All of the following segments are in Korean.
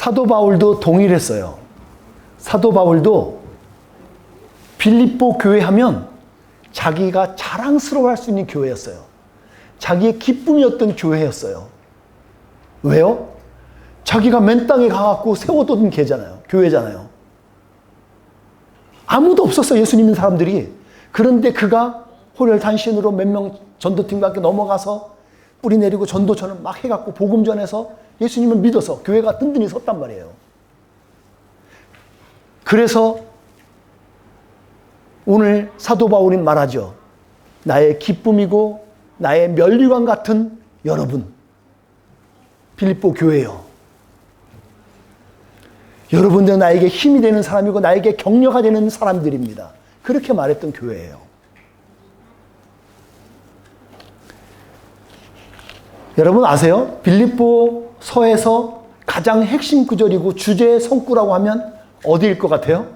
사도 바울도 동일했어요. 사도 바울도 빌립보 교회 하면 자기가 자랑스러워할 수 있는 교회였어요. 자기의 기쁨이었던 교회였어요. 왜요? 자기가 맨 땅에 가갖고 세워둔 교회잖아요. 아무도 없었어요. 예수 믿는 사람들이. 그런데 그가 호혈단신으로 몇 명 전도팀과 넘어가서 뿌리 내리고 전도전을 막 해갖고 복음 전해서 예수님을 믿어서 교회가 든든히 섰단 말이에요. 그래서 오늘 사도 바울이 말하죠. 나의 기쁨이고 나의 면류관 같은 여러분, 빌립보 교회요. 여러분들은 나에게 힘이 되는 사람이고 나에게 격려가 되는 사람들입니다. 그렇게 말했던 교회예요. 여러분 아세요? 빌립보 서에서 가장 핵심 구절이고 주제의 성구라고 하면 어디일 것 같아요?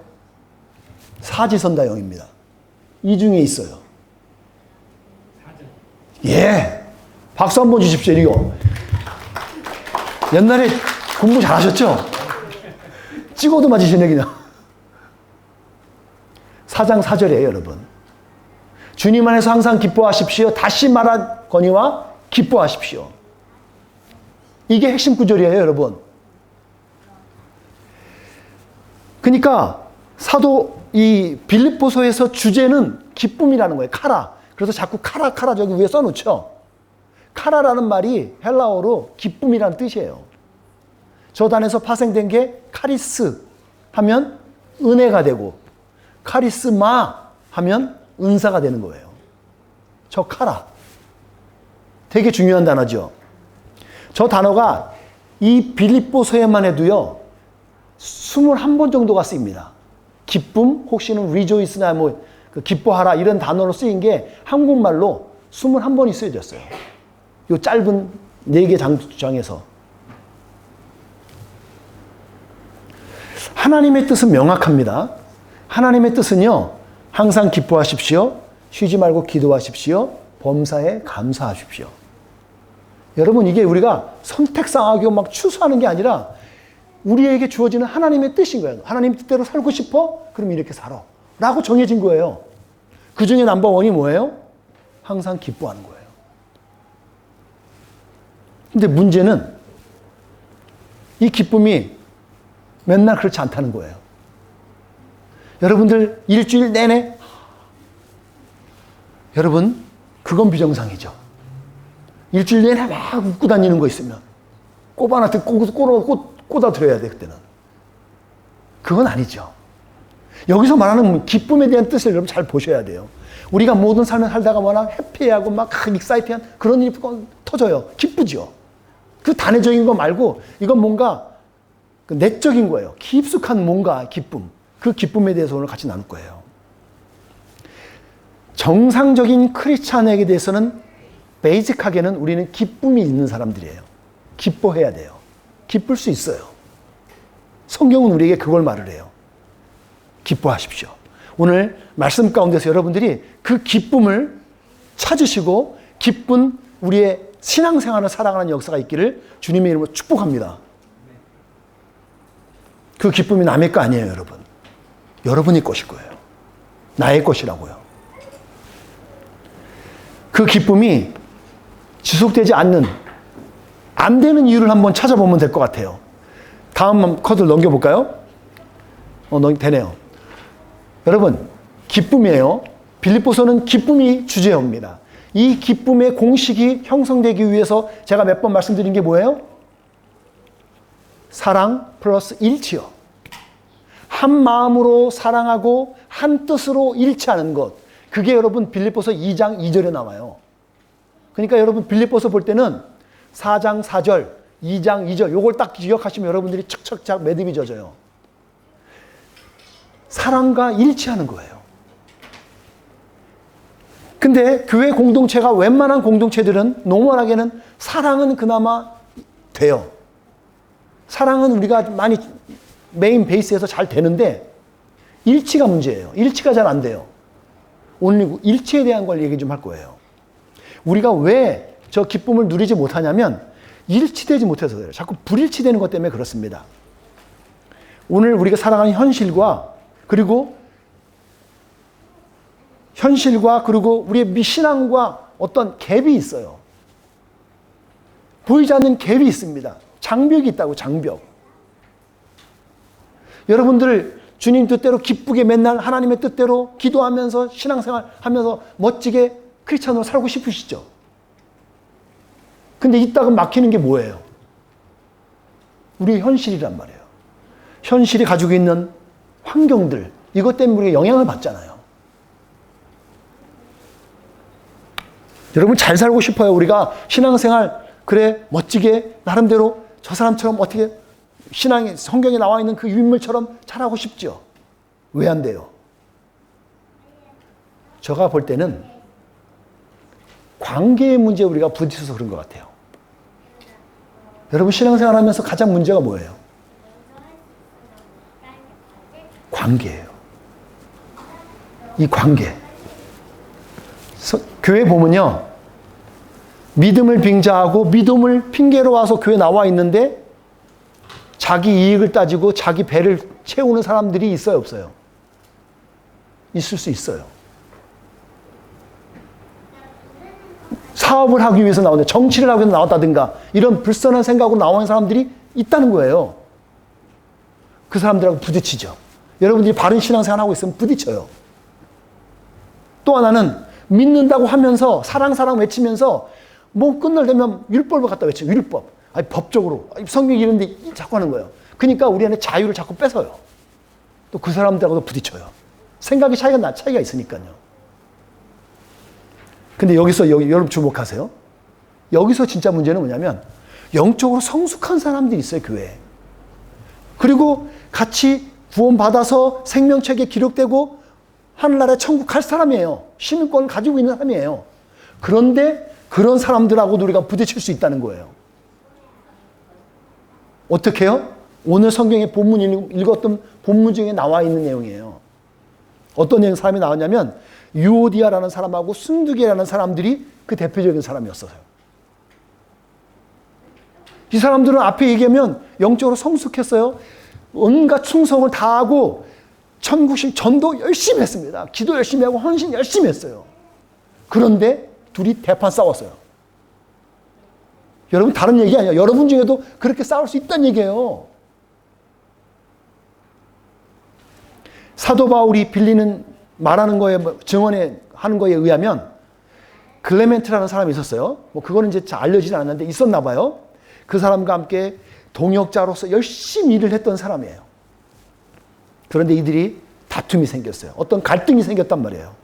사지선다형입니다. 이 중에 있어요. 예. 박수 한번 주십시오. 이거. 옛날에 공부 잘하셨죠? 찍어도 맞으시네 그냥. 4장 4절이에요 여러분. 주님 안에서 항상 기뻐하십시오. 다시 말하거니와 기뻐하십시오. 이게 핵심 구절이에요 여러분. 그러니까 이 빌립보서에서 주제는 기쁨이라는 거예요. 카라. 그래서 자꾸 카라 저기 위에 써놓죠. 카라라는 말이 헬라어로 기쁨이라는 뜻이에요. 저 단에서 파생된 게 카리스 하면 은혜가 되고 카리스마 하면 은사가 되는 거예요. 저 카라. 되게 중요한 단어죠. 저 단어가 이 빌립보서에만 해도요. 21번 정도가 쓰입니다. 기쁨, 혹시는 rejoice나 기뻐하라 이런 단어로 쓰인 게 한국말로 21번이 쓰여졌어요. 이 짧은 4개 장에서. 하나님의 뜻은 명확합니다. 하나님의 뜻은요. 항상 기뻐하십시오. 쉬지 말고 기도하십시오. 범사에 감사하십시오. 여러분 이게 우리가 선택상하고 막 추수하는 게 아니라 우리에게 주어지는 하나님의 뜻인 거예요. 하나님 뜻대로 살고 싶어? 그럼 이렇게 살아. 라고 정해진 거예요. 그 중에 넘버원이 뭐예요? 항상 기뻐하는 거예요. 근데 문제는 이 기쁨이 맨날 그렇지 않다는 거예요. 여러분들 일주일 내내 여러분 그건 비정상이죠. 일주일 내내 막 웃고 다니는 거 있으면 꼽아놨더니 꽂아드려야 돼 그때는. 그건 아니죠. 여기서 말하는 기쁨에 대한 뜻을 여러분 잘 보셔야 돼요. 우리가 모든 삶을 살다가 워낙 해피하고 막 익사이티한 그런 일이 터져요. 기쁘죠. 그 단회적인 거 말고 이건 뭔가 내적인 거예요. 깊숙한 뭔가 기쁨. 그 기쁨에 대해서 오늘 같이 나눌 거예요. 정상적인 크리스찬에게 대해서는 베이직하게는 우리는 기쁨이 있는 사람들이에요. 기뻐해야 돼요. 기쁠 수 있어요. 성경은 우리에게 그걸 말을 해요. 기뻐하십시오. 오늘 말씀 가운데서 여러분들이 그 기쁨을 찾으시고 기쁜 우리의 신앙생활을 살아가는 역사가 있기를 주님의 이름으로 축복합니다. 그 기쁨이 남의 거 아니에요, 여러분. 여러분이 것일 거예요. 나의 것이라고요. 그 기쁨이 지속되지 않는, 안 되는 이유를 한번 찾아보면 될 것 같아요. 다음 컷을 넘겨볼까요? 되네요. 여러분, 기쁨이에요. 빌립보서는 기쁨이 주제입니다. 이 기쁨의 공식이 형성되기 위해서 제가 몇 번 말씀드린 게 뭐예요? 사랑 플러스 일치요. 한 마음으로 사랑하고 한 뜻으로 일치하는 것. 그게 여러분 빌립보서 2장 2절에 나와요. 그러니까 여러분 빌립보서 볼 때는 4장 4절, 2장 2절 요걸 딱 기억하시면 여러분들이 척척착 매듭이 져져요. 사랑과 일치하는 거예요. 근데 교회 공동체가 웬만한 공동체들은 노멀하게는 사랑은 그나마 돼요. 사랑은 우리가 많이 메인 베이스에서 잘 되는데 일치가 문제예요. 일치가 잘 안 돼요. 오늘 일치에 대한 걸 얘기 좀 할 거예요. 우리가 왜 저 기쁨을 누리지 못하냐면 일치되지 못해서 그래요. 자꾸 불일치되는 것 때문에 그렇습니다. 오늘 우리가 살아가는 현실과 그리고 우리의 신앙과 어떤 갭이 있어요. 보이지 않는 갭이 있습니다. 장벽이 있다고, 장벽. 여러분들 주님 뜻대로 기쁘게 맨날 하나님의 뜻대로 기도하면서 신앙생활 하면서 멋지게 크리스찬으로 살고 싶으시죠? 근데 이따가 막히는 게 뭐예요? 우리의 현실이란 말이에요. 현실이 가지고 있는 환경들, 이것 때문에 우리가 영향을 받잖아요. 여러분 잘 살고 싶어요. 우리가 신앙생활 그래 멋지게 나름대로 저 사람처럼 어떻게 신앙에 성경에 나와 있는 그 인물처럼 잘하고 싶죠. 왜 안 돼요? 제가 볼 때는 관계의 문제에 우리가 부딪혀서 그런 것 같아요. 여러분 신앙생활 하면서 가장 문제가 뭐예요? 관계예요. 이 관계. 교회 보면요. 믿음을 빙자하고 믿음을 핑계로 와서 교회 나와 있는데 자기 이익을 따지고 자기 배를 채우는 사람들이 있어요, 없어요? 있을 수 있어요. 사업을 하기 위해서 나오는데 정치를 하기 위해서 나왔다든가 이런 불선한 생각으로 나오는 사람들이 있다는 거예요. 그 사람들하고 부딪히죠. 여러분들이 바른 신앙생활 하고 있으면 부딪혀요. 또 하나는 믿는다고 하면서 사랑 외치면서 뭐 끝날 되면 율법을 갖다 외쳐요. 율법. 아니 법적으로 성경이 이런데 자꾸 하는 거예요. 그러니까 우리 안에 자유를 자꾸 뺏어요. 또 그 사람들하고도 부딪혀요. 생각이 차이가 있으니까요. 근데 여기서 여러분 주목하세요. 여기서 진짜 문제는 뭐냐면 영적으로 성숙한 사람들이 있어요, 교회에. 그리고 같이 구원받아서 생명책에 기록되고 하늘나라에 천국 갈 사람이에요. 시민권을 가지고 있는 사람이에요. 그런데 그런 사람들하고도 우리가 부딪힐 수 있다는 거예요. 어떻게 해요? 오늘 성경에 본문 읽었던 본문 중에 나와 있는 내용이에요. 어떤 내용 사람이 나왔냐면 유오디아라는 사람하고 순두계라는 사람들이 그 대표적인 사람이었어요. 이 사람들은 앞에 얘기하면 영적으로 성숙했어요. 온갖 충성을 다하고 천국식 전도 열심히 했습니다. 기도 열심히 하고 헌신 열심히 했어요. 그런데 둘이 대판 싸웠어요. 여러분 다른 얘기 아니에요. 여러분 중에도 그렇게 싸울 수 있다는 얘기예요. 사도 바울이 말하는 거에 증언하는 거에 의하면 클레멘트라는 사람이 있었어요. 뭐 그거는 이제 잘 알려지지 않았는데 있었나 봐요. 그 사람과 함께 동역자로서 열심히 일을 했던 사람이에요. 그런데 이들이 다툼이 생겼어요. 어떤 갈등이 생겼단 말이에요.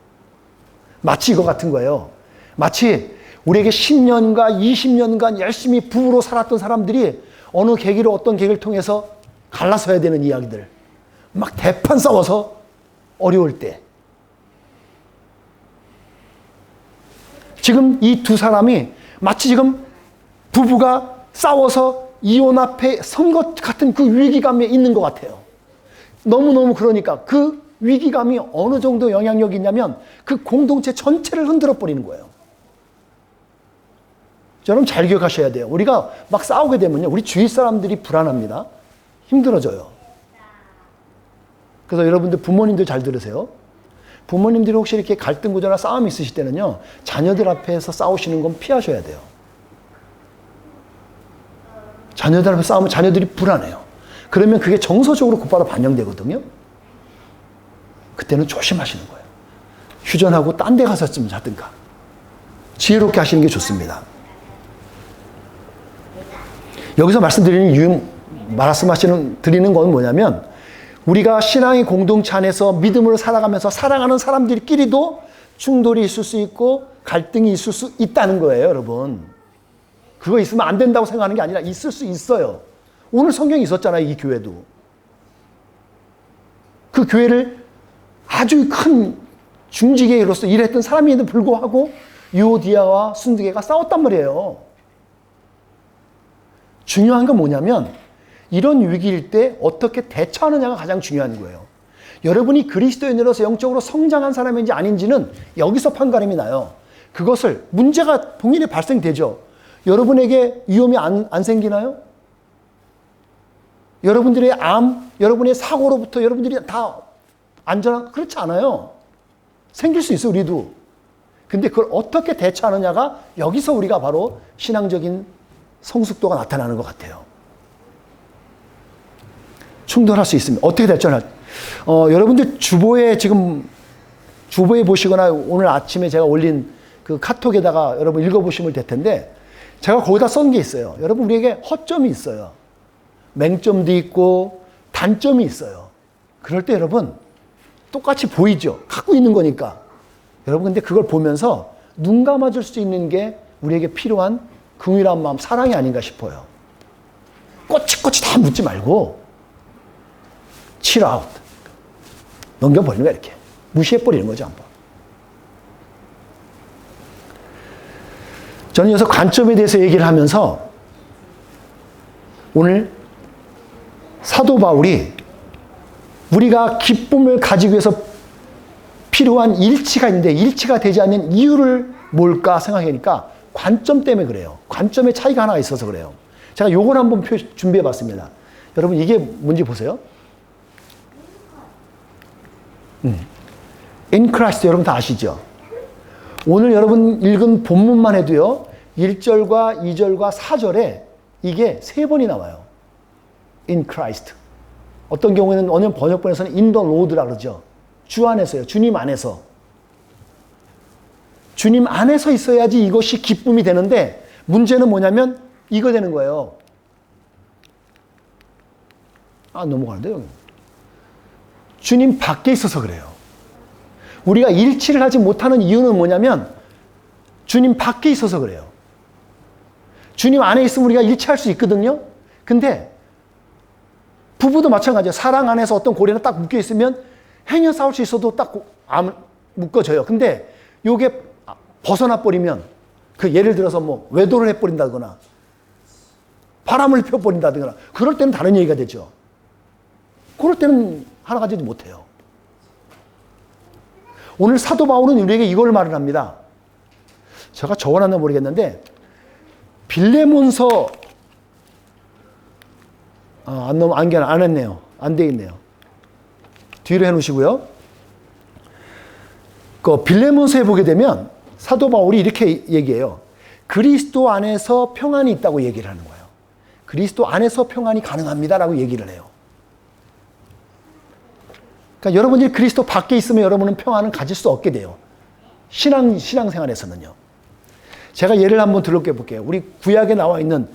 마치 이거 같은 거예요. 마치 우리에게 10년과 20년간 열심히 부부로 살았던 사람들이 어느 계기로 어떤 계기를 통해서 갈라서야 되는 이야기들. 막 대판 싸워서 어려울 때. 지금 이 두 사람이 마치 지금 부부가 싸워서 이혼 앞에 선 것 같은 그 위기감에 있는 것 같아요. 너무너무 그러니까 그 위기감이 어느 정도 영향력이 있냐면 그 공동체 전체를 흔들어 버리는 거예요. 여러분 잘 기억하셔야 돼요. 우리가 막 싸우게 되면요. 우리 주위 사람들이 불안합니다. 힘들어져요. 그래서 여러분들 부모님들 잘 들으세요. 부모님들이 혹시 이렇게 갈등 구조나 싸움이 있으실 때는요. 자녀들 앞에서 싸우시는 건 피하셔야 돼요. 자녀들 앞에서 싸우면 자녀들이 불안해요. 그러면 그게 정서적으로 곧바로 반영되거든요. 그때는 조심하시는 거예요. 휴전하고 딴 데 가서 좀 자든가. 지혜롭게 하시는 게 좋습니다. 여기서 드리는 건 뭐냐면 우리가 신앙의 공동체 안에서 믿음으로 살아가면서 살아가는 사람들끼리도 충돌이 있을 수 있고 갈등이 있을 수 있다는 거예요, 여러분. 그거 있으면 안 된다고 생각하는 게 아니라 있을 수 있어요. 오늘 성경이 있었잖아요, 이 교회도. 그 교회를 아주 큰 중직계로서 일했던 사람임에도 불구하고 유오디아와 순두계가 싸웠단 말이에요. 중요한 건 뭐냐면 이런 위기일 때 어떻게 대처하느냐가 가장 중요한 거예요. 여러분이 그리스도인으로서 영적으로 성장한 사람인지 아닌지는 여기서 판가름이 나요. 그것을 문제가 동일히 발생되죠. 여러분에게 위험이 안 생기나요? 여러분들의 암, 여러분의 사고로부터 여러분들이 다 안전한, 그렇지 않아요. 생길 수 있어, 우리도. 근데 그걸 어떻게 대처하느냐가 여기서 우리가 바로 신앙적인 성숙도가 나타나는 것 같아요. 충돌할 수 있습니다. 어떻게 대처하냐. 여러분들 주보에 보시거나 오늘 아침에 제가 올린 그 카톡에다가 여러분 읽어보시면 될 텐데, 제가 거기다 쓴 게 있어요. 여러분, 우리에게 허점이 있어요. 맹점도 있고 단점이 있어요. 그럴 때 여러분 똑같이 보이죠. 갖고 있는 거니까. 여러분, 근데 그걸 보면서 눈 감아줄 수 있는 게 우리에게 필요한 긍휼한 마음, 사랑이 아닌가 싶어요. 꼬치꼬치 다 묻지 말고 chill out. 넘겨버리는 거야, 이렇게. 무시해버리는 거죠, 한번. 저는 여기서 관점에 대해서 얘기를 하면서 오늘 사도 바울이 우리가 기쁨을 가지기 위해서 필요한 일치가 있는데 일치가 되지 않는 이유를 뭘까 생각하니까 관점 때문에 그래요. 관점의 차이가 하나 있어서 그래요. 제가 요걸 한번 준비해 봤습니다. 여러분, 이게 뭔지 보세요. In Christ, 여러분 다 아시죠? 오늘 여러분 읽은 본문만 해도요, 1절과 2절과 4절에 이게 3번이 나와요. In Christ. 어떤 경우에는 어느 번역본에서는 in the Lord라 그러죠. 주 안에서요. 주님 안에서. 주님 안에서 있어야지 이것이 기쁨이 되는데, 문제는 뭐냐면 이거 되는 거예요. 넘어가는데요. 주님 밖에 있어서 그래요. 우리가 일치를 하지 못하는 이유는 뭐냐면 주님 밖에 있어서 그래요. 주님 안에 있으면 우리가 일치할 수 있거든요. 근데 부부도 마찬가지예요. 사랑 안에서 어떤 고리가 딱 묶여 있으면 행여 싸울 수 있어도 딱 묶어져요. 근데 요게 벗어나 버리면, 그 예를 들어서 뭐 외도를 해버린다거나 바람을 펴버린다거나, 그럴 때는 다른 얘기가 되죠. 그럴 때는 하나 가지지 못해요. 오늘 사도 바울은 우리에게 이걸 말을 합니다. 제가 적어놨나 모르겠는데, 빌레몬서, 안 했네요. 안 돼 있네요. 뒤로 해놓으시고요. 그 빌레몬서에 보게 되면 사도 바울이 이렇게 얘기해요. 그리스도 안에서 평안이 있다고 얘기를 하는 거예요. 그리스도 안에서 평안이 가능합니다라고 얘기를 해요. 그러니까 여러분들이 그리스도 밖에 있으면 여러분은 평안을 가질 수 없게 돼요. 신앙생활에서는요. 제가 예를 한번 들어볼게요. 우리 구약에 나와 있는,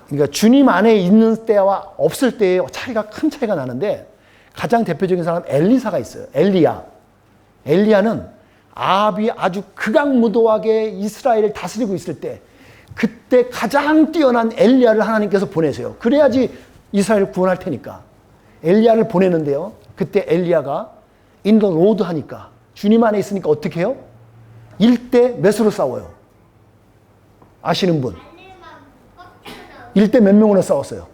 그러니까 주님 안에 있는 때와 없을 때의 차이가, 큰 차이가 나는데, 가장 대표적인 사람 엘리사가 있어요. 엘리야는 아합이 아주 극악무도하게 이스라엘을 다스리고 있을 때, 그때 가장 뛰어난 엘리야를 하나님께서 보내세요. 그래야지 이스라엘을 구원할 테니까. 엘리야를 보내는데요. 그때 엘리야가 in the Lord 하니까, 주님 안에 있으니까 어떻게 해요? 1대 몇으로 싸워요? 아시는 분? 1대 몇 명으로 싸웠어요?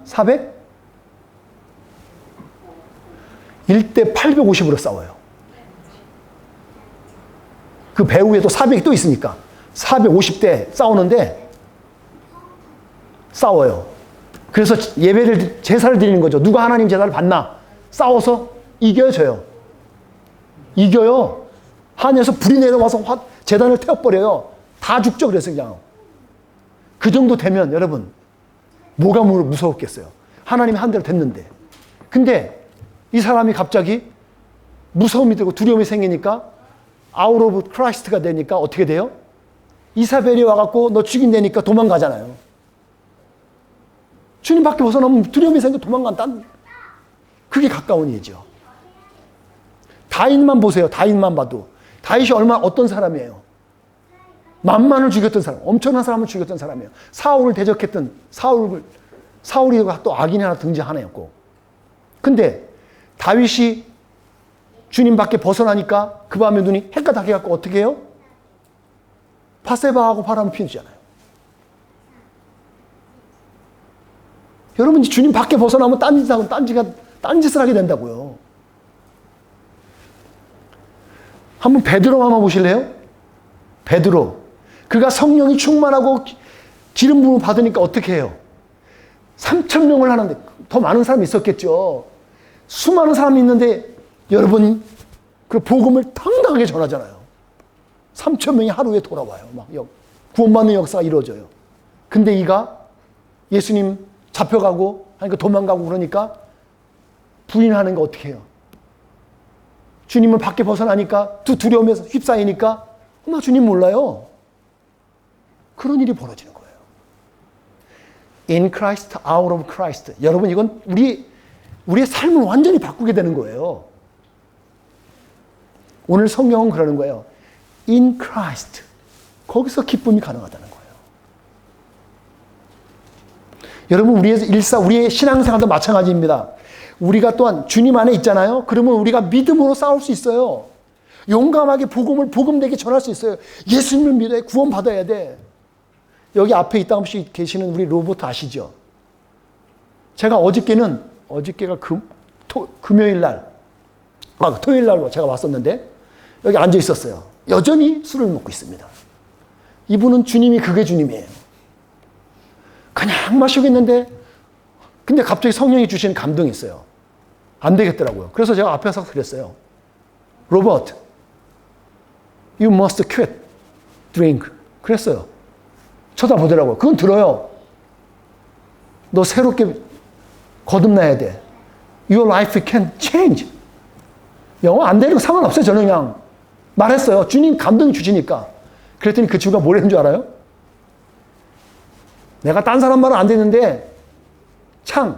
400? 1대 850으로 싸워요. 그 배후에도 400이 또 있으니까 450대 싸우는데 싸워요. 그래서 제사를 드리는 거죠. 누가 하나님 제사를 받나? 싸워서 이겨져요. 이겨요. 하늘에서 불이 내려와서 제단을 태워버려요. 다 죽죠. 그래서 그냥. 그 정도 되면 여러분, 뭐가 무서웠겠어요. 하나님이 한 대로 됐는데. 근데 이 사람이 갑자기 무서움이 되고 두려움이 생기니까 아웃 오브 크라이스트가 되니까 어떻게 돼요? 이사벨이 와갖고 너 죽인다니까 도망가잖아요. 주님 밖에 벗어나면 두려움이 생겨 도망간다. 그게 가까운 일이죠. 다윗만 보세요. 다윗만 봐도. 다윗이 어떤 사람이에요? 만만을 죽였던 사람, 엄청난 사람을 죽였던 사람이에요. 사울을 대적했던 사울이 또 악인이 하나 등장하나였고. 근데 다윗이 주님 밖에 벗어나니까 그 밤에 눈이 헷가닥 해갖고 어떻게 해요? 바세바하고 바람을 피우잖아요. 여러분, 주님 밖에 벗어나면 딴짓을 하게 된다고요. 한번 베드로 한번 보실래요? 베드로. 그가 성령이 충만하고 기름 부음을 받으니까 어떻게 해요? 3천 명을 하는데 더 많은 사람이 있었겠죠. 수많은 사람이 있는데 여러분 그 복음을 당당하게 전하잖아요. 3천 명이 하루에 돌아와요. 막 구원받는 역사가 이루어져요. 근데 이가 예수님 잡혀가고 하니까 도망가고 그러니까 부인하는 거 어떻게 해요? 주님을 밖에 벗어나니까 두려움에서 휩싸이니까 나 주님 몰라요. 그런 일이 벌어지는 거예요. In Christ, out of Christ. 여러분 이건 우리의 삶을 완전히 바꾸게 되는 거예요. 오늘 성경은 그러는 거예요. In Christ. 거기서 기쁨이 가능하다는 거예요. 여러분 우리의 우리의 신앙생활도 마찬가지입니다. 우리가 또한 주님 안에 있잖아요. 그러면 우리가 믿음으로 싸울 수 있어요. 용감하게 복음되게 전할 수 있어요. 예수님을 믿어야 구원받아야 돼. 여기 앞에 있다없이 계시는 우리 로버트 아시죠? 제가 어저께가 금요일 날, 토요일 날 제가 왔었는데 여기 앉아 있었어요. 여전히 술을 먹고 있습니다. 이분은 주님이 그게 주님이에요. 그냥 마시고 있는데 근데 갑자기 성령이 주시는 감동이 있어요. 안 되겠더라고요. 그래서 제가 앞에서 그랬어요. 로버트, you must quit drink. 그랬어요. 쳐다보더라고요. 그건 들어요. 너 새롭게 거듭나야 돼. Your life can change. 영어 안 되는 거 상관없어요. 저는 그냥 말했어요. 주님 감동이 주시니까. 그랬더니 그 친구가 뭘 했는 줄 알아요? 내가 딴 사람 말은 안 듣는데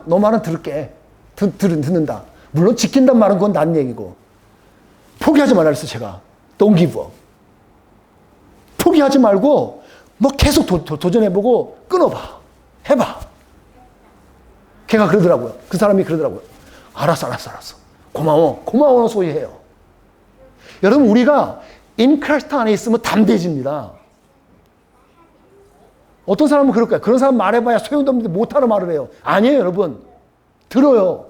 너 말은 들을게. 듣는다. 물론 지킨단 말은 그건 난 얘기고. 포기하지 말라 그랬어요. 제가. Don't give up. 포기하지 말고 너 계속 도전해보고 끊어봐. 해봐. 걔가 그러더라고요. 그 사람이 그러더라고요. 알았어. 고마워 소리해요. 여러분 우리가 인크라이스트 안에 있으면 담대해집니다. 어떤 사람은 그럴 거예요. 그런 사람 말해봐야 소용도 없는데 못하는 말을 해요. 아니에요 여러분. 들어요.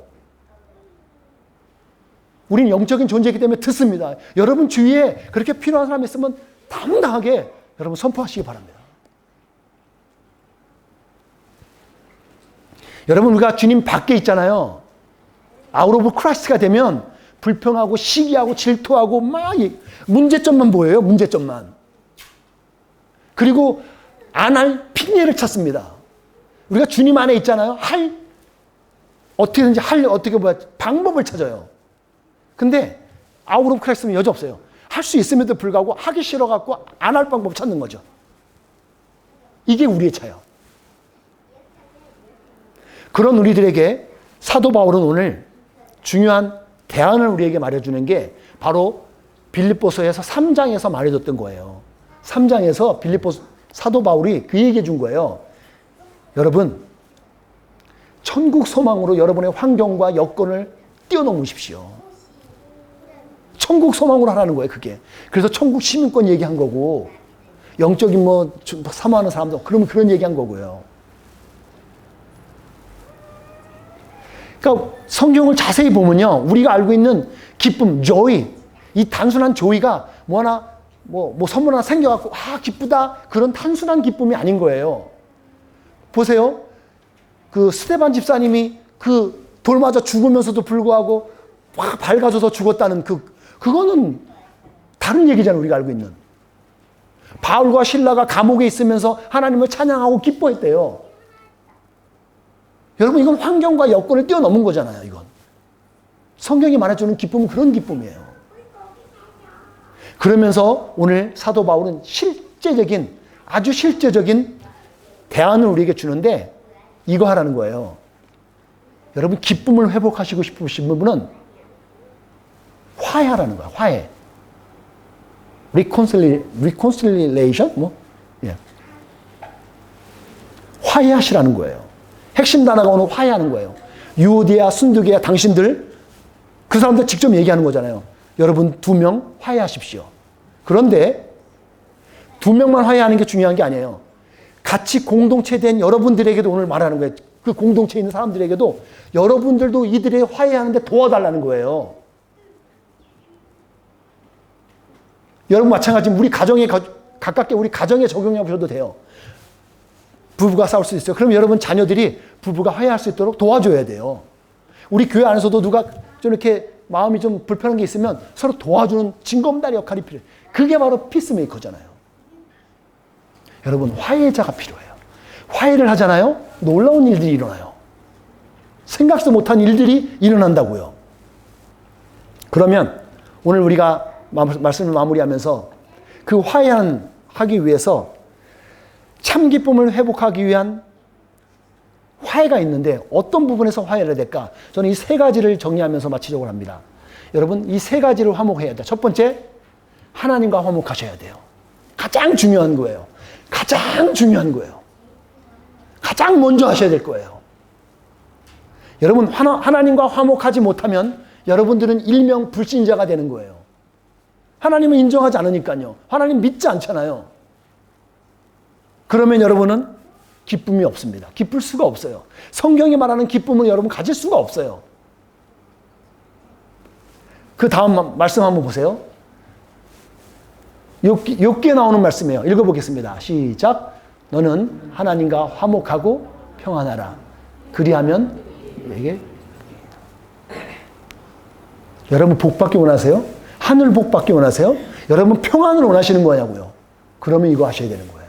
우리는 영적인 존재이기 때문에 듣습니다. 여러분 주위에 그렇게 필요한 사람이 있으면 당당하게 여러분 선포하시기 바랍니다. 여러분 우리가 주님 밖에 있잖아요. 아웃 오브 크라이스트가 되면 불평하고 시기하고 질투하고 막 문제점만 보여요. 문제점만. 그리고 안 할 핑계를 찾습니다. 우리가 주님 안에 있잖아요. 방법을 찾아요. 근데 아웃 오브 크라이스트는 여지 없어요. 할 수 있음에도 불구하고 하기 싫어갖고 안 할 방법 찾는 거죠. 이게 우리의 차예요. 그런 우리들에게 사도 바울은 오늘 중요한 대안을 우리에게 말해주는 게 바로 빌립보서에서 3장에서 말해줬던 거예요. 3장에서 사도 바울이 그 얘기해 준 거예요. 여러분, 천국 소망으로 여러분의 환경과 여건을 뛰어넘으십시오. 천국 소망으로 하라는 거예요, 그게. 그래서 천국 시민권 얘기한 거고, 영적인 사모하는 사람도 그러면 그런 얘기한 거고요. 그러니까 성경을 자세히 보면요, 우리가 알고 있는 기쁨, joy, 이 단순한 joy가 선물 하나 생겨갖고 기쁘다 그런 단순한 기쁨이 아닌 거예요. 보세요, 그 스데반 집사님이 그 돌 맞아 죽으면서도 불구하고 확 밝아져서 죽었다는 그거는 다른 얘기잖아요. 우리가 알고 있는 바울과 실라가 감옥에 있으면서 하나님을 찬양하고 기뻐했대요. 여러분 이건 환경과 여건을 뛰어넘은 거잖아요. 이건 성경이 말해주는 기쁨은 그런 기쁨이에요. 그러면서 오늘 사도 바울은 아주 실제적인 대안을 우리에게 주는데 이거 하라는 거예요. 여러분 기쁨을 회복하시고 싶으신 분은 화해하라는 거예요. 화해. reconciliation? 화해하시라는 거예요. 핵심 단어가 오늘 화해하는 거예요. 유오디아, 순두기야, 당신들 그 사람들 직접 얘기하는 거잖아요. 여러분 2명 화해하십시오. 그런데 2명만 화해하는 게 중요한 게 아니에요. 같이 공동체된 여러분들에게도 오늘 말하는 거예요. 그 공동체에 있는 사람들에게도 여러분들도 이들의 화해하는데 도와달라는 거예요. 여러분 마찬가지 우리 가정에 가깝게 우리 가정에 적용해 보셔도 돼요. 부부가 싸울 수 있어요. 그럼 여러분 자녀들이 부부가 화해할 수 있도록 도와줘야 돼요. 우리 교회 안에서도 누가 좀 이렇게 마음이 좀 불편한 게 있으면 서로 도와주는 징검다리 역할이 필요해요. 그게 바로 피스메이커잖아요. 여러분, 화해자가 필요해요. 화해를 하잖아요. 놀라운 일들이 일어나요. 생각도 못한 일들이 일어난다고요. 그러면 오늘 우리가 말씀을 마무리하면서 그 화해하기 위해서 참 기쁨을 회복하기 위한 화해가 있는데 어떤 부분에서 화해를 해야 될까? 저는 이 세 가지를 정리하면서 마치려고 합니다. 여러분, 이 세 가지를 화목해야 돼요. 첫 번째, 하나님과 화목하셔야 돼요. 가장 중요한 거예요. 가장 중요한 거예요. 가장 먼저 하셔야 될 거예요. 여러분, 하나님과 화목하지 못하면 여러분들은 일명 불신자가 되는 거예요. 하나님을 인정하지 않으니까요. 하나님 믿지 않잖아요. 그러면 여러분은 기쁨이 없습니다. 기쁠 수가 없어요. 성경이 말하는 기쁨은 여러분 가질 수가 없어요. 그 다음 말씀 한번 보세요. 욥기에 나오는 말씀이에요. 읽어보겠습니다. 시작. 너는 하나님과 화목하고 평안하라. 그리하면 너에게. 여러분 복받기 원하세요? 하늘 복받기 원하세요? 여러분 평안을 원하시는 거냐고요. 그러면 이거 하셔야 되는 거예요.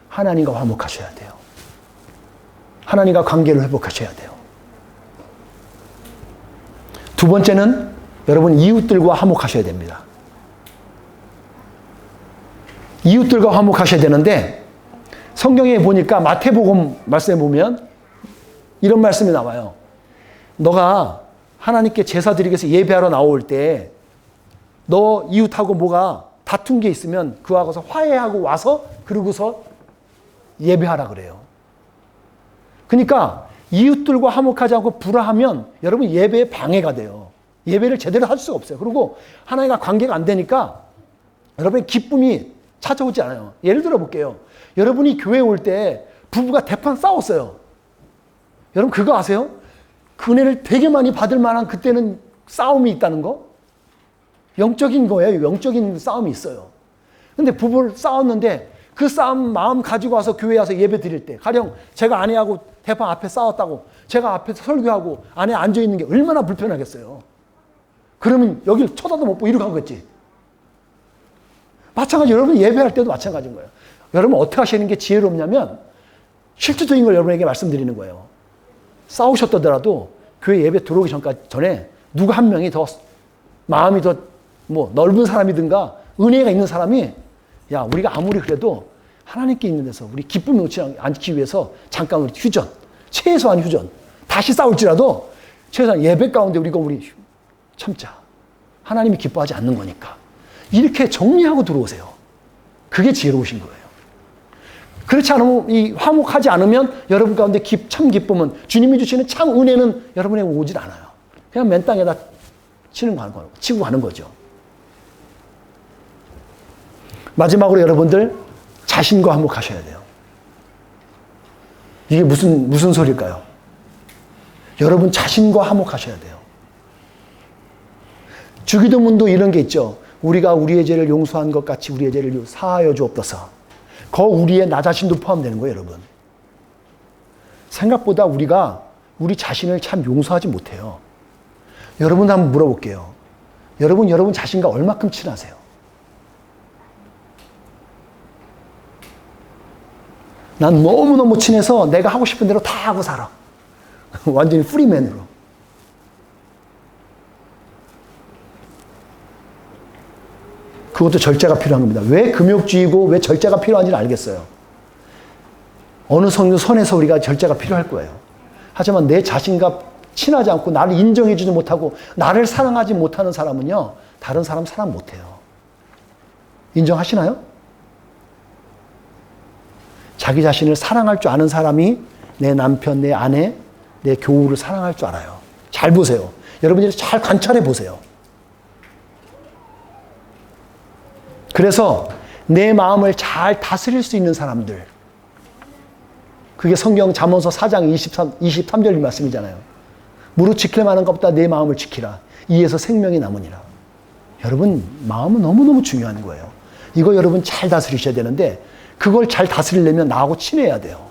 하나님과 화목하셔야 돼요. 하나님과 관계를 회복하셔야 돼요. 두 번째는 여러분 이웃들과 화목하셔야 됩니다. 이웃들과 화목하셔야 되는데 성경에 보니까 마태복음 말씀에 보면 이런 말씀이 나와요. 너가 하나님께 제사 드리기 위해서 예배하러 나올 때 너 이웃하고 뭐가 다툰 게 있으면 그하고서 화해하고 와서 그러고서 예배하라 그래요. 그러니까 이웃들과 화목하지 않고 불화하면 여러분 예배에 방해가 돼요. 예배를 제대로 할 수가 없어요. 그리고 하나님과 관계가 안 되니까 여러분의 기쁨이 찾아오지 않아요. 예를 들어 볼게요. 여러분이 교회에 올 때 부부가 대판 싸웠어요. 여러분 그거 아세요? 그 은혜를 되게 많이 받을 만한 그때는 싸움이 있다는 거? 영적인 거예요. 영적인 싸움이 있어요. 근데 부부를 싸웠는데 그 싸움 마음 가지고 와서 교회에 와서 예배 드릴 때 가령 제가 아내하고 대판 앞에 싸웠다고 제가 앞에서 설교하고 아내 앉아있는 게 얼마나 불편하겠어요. 그러면 여길 쳐다도 못 보고 이러고 가겠지. 마찬가지 여러분 예배할 때도 마찬가지인 거예요. 여러분 어떻게 하시는 게 지혜롭냐면 실질적인 걸 여러분에게 말씀드리는 거예요. 싸우셨더라도 교회 예배 들어오기 전에 누가 한 명이 더 마음이 더 넓은 사람이든가 은혜가 있는 사람이 야 우리가 아무리 그래도 하나님께 있는 데서 우리 기쁨이 놓지 않기 위해서 잠깐 우리 휴전, 최소한 휴전, 다시 싸울지라도 최소한 예배 가운데 우리 참자. 하나님이 기뻐하지 않는 거니까. 이렇게 정리하고 들어오세요. 그게 지혜로우신 거예요. 그렇지 않으면 이 화목하지 않으면 여러분 가운데 참 기쁨은 주님이 주시는 참 은혜는 여러분에게 오질 않아요. 그냥 맨 땅에다 치고 가는 거죠. 마지막으로 여러분들 자신과 화목하셔야 돼요. 이게 무슨 소리일까요? 여러분 자신과 화목하셔야 돼요. 주기도문도 이런 게 있죠. 우리가 우리의 죄를 용서한 것 같이 우리의 죄를 사하여 주옵소서. 우리의 나 자신도 포함되는 거예요, 여러분. 생각보다 우리가 우리 자신을 참 용서하지 못해요. 여러분 한번 물어볼게요. 여러분 자신과 얼마큼 친하세요? 난 너무너무 친해서 내가 하고 싶은 대로 다 하고 살아. 완전히 프리맨으로. 그것도 절제가 필요한 겁니다. 왜 금욕주의고 왜 절제가 필요한지는 알겠어요. 어느 선에서 우리가 절제가 필요할 거예요. 하지만 내 자신과 친하지 않고 나를 인정해주지 못하고 나를 사랑하지 못하는 사람은요. 다른 사람 사랑 못해요. 인정하시나요? 자기 자신을 사랑할 줄 아는 사람이 내 남편, 내 아내, 내 교우를 사랑할 줄 알아요. 잘 보세요. 여러분들이 잘 관찰해 보세요. 그래서 내 마음을 잘 다스릴 수 있는 사람들. 그게 성경 잠언서 4장 23절 말씀이잖아요. 무릇 지킬 만한 것보다 내 마음을 지키라. 이에서 생명이 남으니라. 여러분 마음은 너무너무 중요한 거예요. 이거 여러분 잘 다스리셔야 되는데 그걸 잘 다스리려면 나하고 친해야 돼요.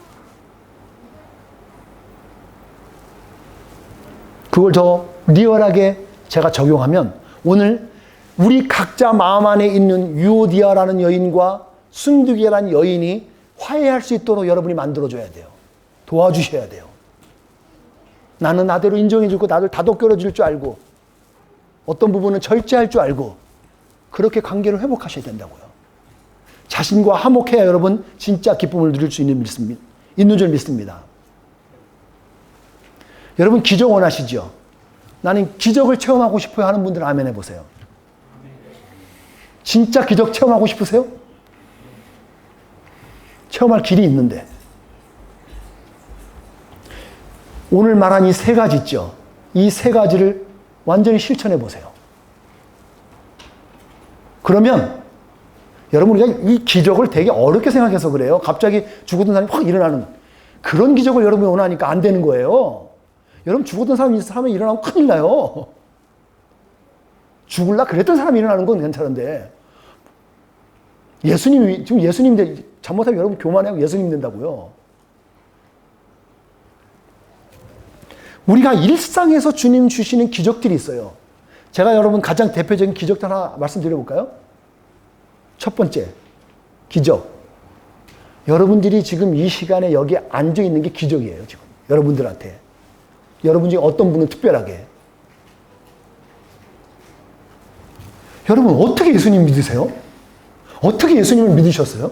그걸 더 리얼하게 제가 적용하면 오늘 우리 각자 마음 안에 있는 유오디아라는 여인과 순두기라는 여인이 화해할 수 있도록 여러분이 만들어줘야 돼요. 도와주셔야 돼요. 나는 나대로 인정해주고 나를 다독거려줄 줄 알고 어떤 부분은 절제할 줄 알고 그렇게 관계를 회복하셔야 된다고요. 자신과 화목해야 여러분 진짜 기쁨을 누릴 수 있는 줄 믿습니다. 여러분 기적 원하시죠? 나는 기적을 체험하고 싶어요 하는 분들은 아멘 해보세요. 진짜 기적 체험하고 싶으세요? 체험할 길이 있는데 오늘 말한 이 세 가지 있죠. 이 세 가지를 완전히 실천해 보세요. 그러면 여러분 우리가 이 기적을 되게 어렵게 생각해서 그래요. 갑자기 죽었던 사람이 확 일어나는 그런 기적을 여러분이 원하니까 안 되는 거예요. 여러분 죽었던 사람이 일어나면 큰일 나요. 죽을라 그랬던 사람이 일어나는 건 괜찮은데 지금 예수님인데 잘못하면 여러분 교만하고 예수님 된다고요. 우리가 일상에서 주님 주시는 기적들이 있어요. 제가 여러분 가장 대표적인 기적들 하나 말씀드려볼까요? 첫 번째 기적. 여러분들이 지금 이 시간에 여기 앉아 있는 게 기적이에요. 지금 여러분들한테. 여러분 중에 어떤 분은 특별하게. 여러분 어떻게 예수님 믿으세요? 어떻게 예수님을 믿으셨어요?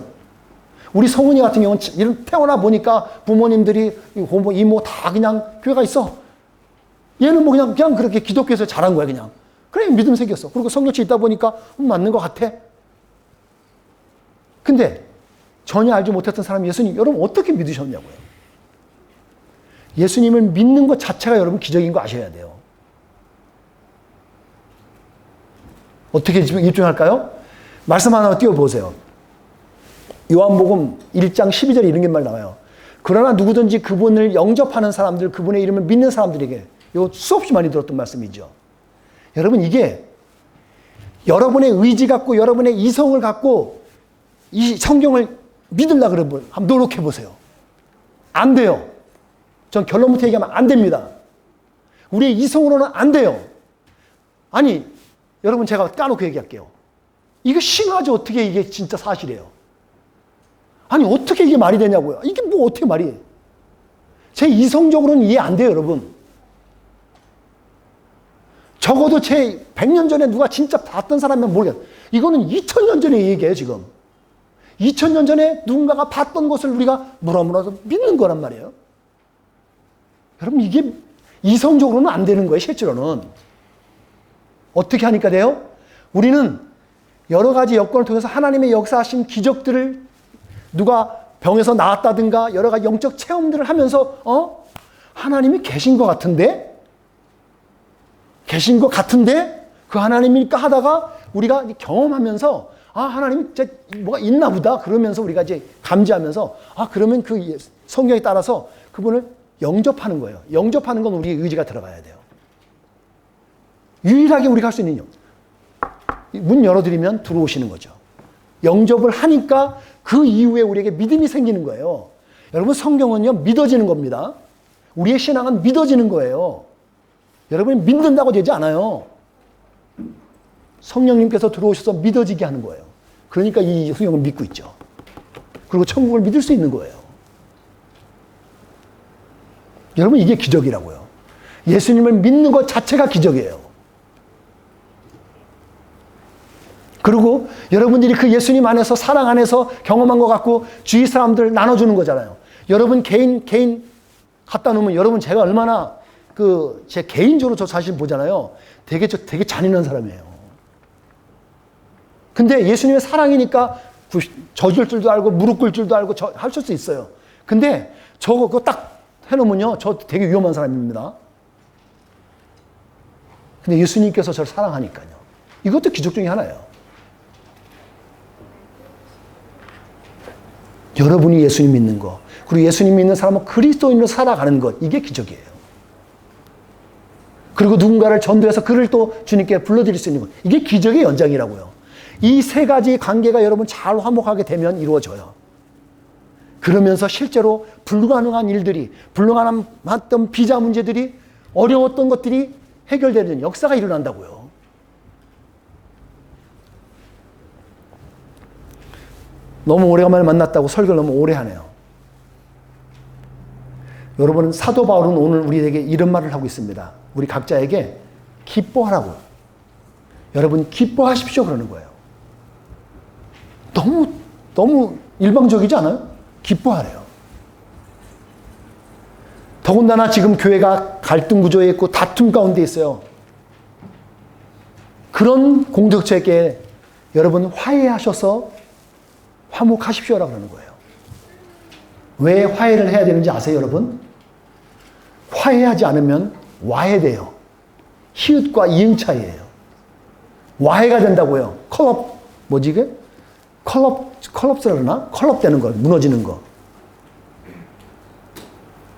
우리 성은이 같은 경우는 태어나 보니까 부모님들이 고모, 이모 다 그냥 교회가 있어. 얘는 뭐 그냥 그렇게 기독교에서 자란 거야 그냥. 그래 믿음 생겼어. 그리고 성령치 있다 보니까 맞는 것 같아. 근데 전혀 알지 못했던 사람이 예수님 여러분 어떻게 믿으셨냐고요. 예수님을 믿는 것 자체가 여러분 기적인 거 아셔야 돼요. 어떻게 입증할까요? 말씀 하나 띄워보세요. 요한복음 1장 12절에 이런 게 말 나와요. 그러나 누구든지 그분을 영접하는 사람들, 그분의 이름을 믿는 사람들에게, 이거 수없이 많이 들었던 말씀이죠. 여러분 이게 여러분의 의지 갖고 여러분의 이성을 갖고 이 성경을 믿으려고 그러면 한번 노력해 보세요. 안 돼요. 전 결론부터 얘기하면 안 됩니다. 우리의 이성으로는 안 돼요. 아니 여러분 제가 까놓고 얘기할게요. 이거 신화죠. 어떻게 이게 진짜 사실이에요. 아니 어떻게 이게 말이 되냐고요. 이게 뭐 어떻게 말이 해. 제 이성적으로는 이해 안 돼요 여러분. 적어도 제 100년 전에 누가 진짜 봤던 사람이면 모르겠어요. 이거는 2000년 전의 얘기예요 지금. 2000년 전에 누군가가 봤던 것을 우리가 물어물어서 믿는 거란 말이에요. 여러분 이게 이성적으로는 안 되는 거예요 실제로는. 어떻게 하니까 돼요? 우리는 여러 가지 여건을 통해서 하나님의 역사하신 기적들을 누가 병에서 나았다든가 여러 가지 영적 체험들을 하면서 하나님이 계신 것 같은데? 계신 것 같은데? 그 하나님이니까 하다가 우리가 경험하면서 하나님이 진짜 뭐가 있나 보다 그러면서 우리가 이제 감지하면서 그러면 그 성경에 따라서 그분을 영접하는 거예요. 영접하는 건 우리의 의지가 들어가야 돼요. 유일하게 우리가 할 수 있는 문 열어드리면 들어오시는 거죠. 영접을 하니까 그 이후에 우리에게 믿음이 생기는 거예요. 여러분 성경은요 믿어지는 겁니다. 우리의 신앙은 믿어지는 거예요. 여러분이 믿는다고 되지 않아요. 성령님께서 들어오셔서 믿어지게 하는 거예요. 그러니까 이 성경을 믿고 있죠. 그리고 천국을 믿을 수 있는 거예요. 여러분 이게 기적이라고요. 예수님을 믿는 것 자체가 기적이에요. 그리고 여러분들이 그 예수님 안에서 사랑 안에서 경험한 것 같고 주위 사람들 나눠주는 거잖아요. 여러분 개인 갖다 놓으면 여러분 제가 얼마나 제 개인적으로 저 자신 보잖아요. 되게 잔인한 사람이에요. 근데 예수님의 사랑이니까 젖을 줄도 알고 무릎 꿇을 줄도 알고 할 수 있어요. 근데 그거 딱 해놓으면요. 저 되게 위험한 사람입니다. 근데 예수님께서 저를 사랑하니까요. 이것도 기적 중에 하나예요. 여러분이 예수님 믿는 거, 그리고 예수님 믿는 사람은 그리스도인으로 살아가는 것, 이게 기적이에요. 그리고 누군가를 전도해서 그를 또 주님께 불러드릴 수 있는 것, 이게 기적의 연장이라고요. 이 세 가지 관계가 여러분 잘 화목하게 되면 이루어져요. 그러면서 실제로 불가능한 일들이, 불가능했던 비자 문제들이 어려웠던 것들이 해결되는 역사가 일어난다고요. 너무 오래간만에 만났다고 설교를 너무 오래 하네요. 여러분, 사도 바울은 오늘 우리에게 이런 말을 하고 있습니다. 우리 각자에게 기뻐하라고. 여러분, 기뻐하십시오 그러는 거예요. 너무 일방적이지 않아요? 기뻐하래요. 더군다나 지금 교회가 갈등 구조에 있고 다툼 가운데 있어요. 그런 공동체에게 여러분 화해하셔서 화목하십시오라고 그러는 거예요. 왜 화해를 해야 되는지 아세요, 여러분? 화해하지 않으면 와해돼요. 히읗과 이응 차이예요. 와해가 된다고요. 컬업, 뭐지 이게? 컬럽스라 그러나? 컬럽되는 거, 무너지는 거.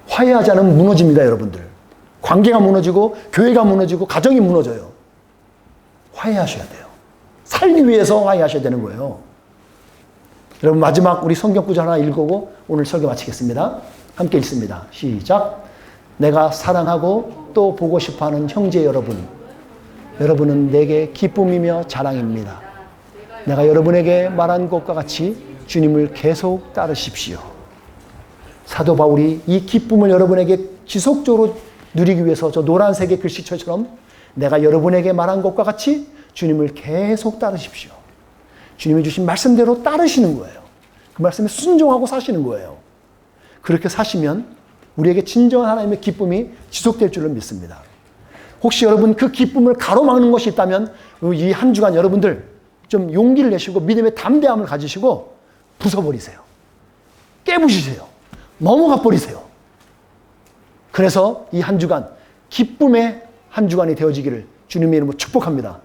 화해하지 않으면 무너집니다, 여러분들. 관계가 무너지고, 교회가 무너지고, 가정이 무너져요. 화해하셔야 돼요. 살기 위해서 화해하셔야 되는 거예요. 여러분, 마지막 우리 성경 구절 하나 읽고 오늘 설교 마치겠습니다. 함께 읽습니다. 시작. 내가 사랑하고 또 보고 싶어하는 형제 여러분, 여러분은 내게 기쁨이며 자랑입니다. 내가 여러분에게 말한 것과 같이 주님을 계속 따르십시오. 사도 바울이 이 기쁨을 여러분에게 지속적으로 누리기 위해서 저 노란색의 글씨처럼 내가 여러분에게 말한 것과 같이 주님을 계속 따르십시오. 주님이 주신 말씀대로 따르시는 거예요. 그 말씀에 순종하고 사시는 거예요. 그렇게 사시면 우리에게 진정한 하나님의 기쁨이 지속될 줄을 믿습니다. 혹시 여러분 그 기쁨을 가로막는 것이 있다면 이 한 주간 여러분들 좀 용기를 내시고 믿음의 담대함을 가지시고 부숴버리세요. 깨부시세요. 넘어가 버리세요. 그래서 이 한 주간 기쁨의 한 주간이 되어지기를 주님의 이름으로 축복합니다.